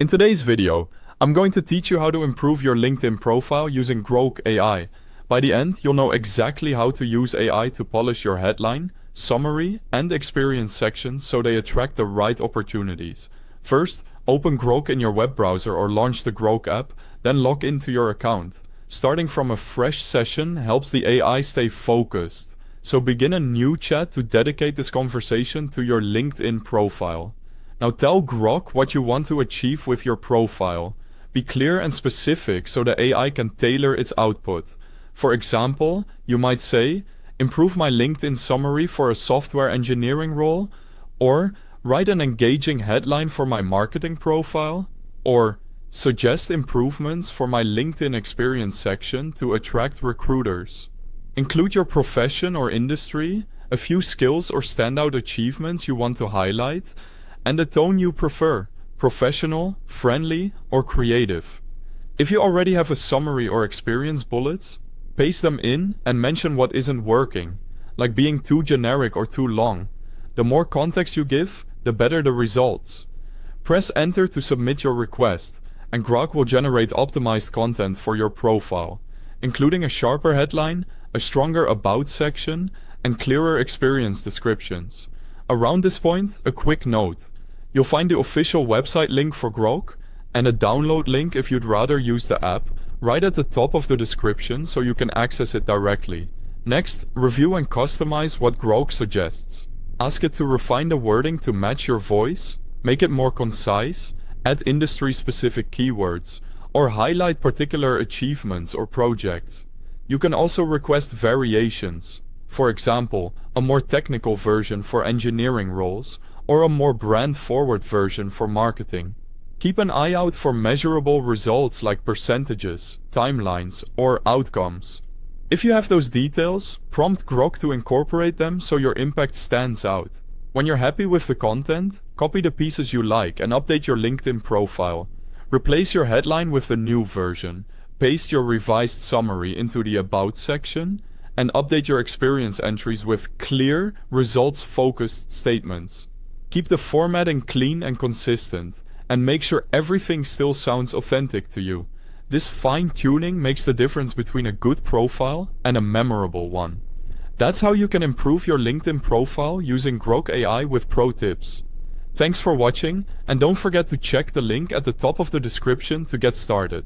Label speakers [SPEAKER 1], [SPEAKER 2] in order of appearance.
[SPEAKER 1] In today's video, I'm going to teach you how to improve your LinkedIn profile using Grok AI. By the end, you'll know exactly how to use AI to polish your headline, summary, and experience sections so they attract the right opportunities. First, open Grok in your web browser or launch the Grok app, then log into your account. Starting from a fresh session helps the AI stay focused. So begin a new chat to dedicate this conversation to your LinkedIn profile. Now tell Grok what you want to achieve with your profile. Be clear and specific so the AI can tailor its output. For example, you might say, improve my LinkedIn summary for a software engineering role, or write an engaging headline for my marketing profile, or suggest improvements for my LinkedIn experience section to attract recruiters. Include your profession or industry, a few skills or standout achievements you want to highlight, and the tone you prefer, professional, friendly, or creative. If you already have a summary or experience bullets, paste them in and mention what isn't working, like being too generic or too long. The more context you give, the better the results. Press enter to submit your request, and Grok will generate optimized content for your profile, including a sharper headline, a stronger about section, and clearer experience descriptions. Around this point, a quick note. You'll find the official website link for Grok and a download link if you'd rather use the app right at the top of the description so you can access it directly. Next, review and customize what Grok suggests. Ask it to refine the wording to match your voice, make it more concise, add industry-specific keywords, or highlight particular achievements or projects. You can also request variations. For example, a more technical version for engineering roles, or a more brand-forward version for marketing. Keep an eye out for measurable results like percentages, timelines, or outcomes. If you have those details, prompt Grok to incorporate them so your impact stands out. When you're happy with the content, copy the pieces you like and update your LinkedIn profile. Replace your headline with the new version, paste your revised summary into the About section, and update your experience entries with clear, results-focused statements. Keep the formatting clean and consistent, and make sure everything still sounds authentic to you. This fine-tuning makes the difference between a good profile and a memorable one. That's how you can improve your LinkedIn profile using Grok AI with pro tips. Thanks for watching, and don't forget to check the link at the top of the description to get started.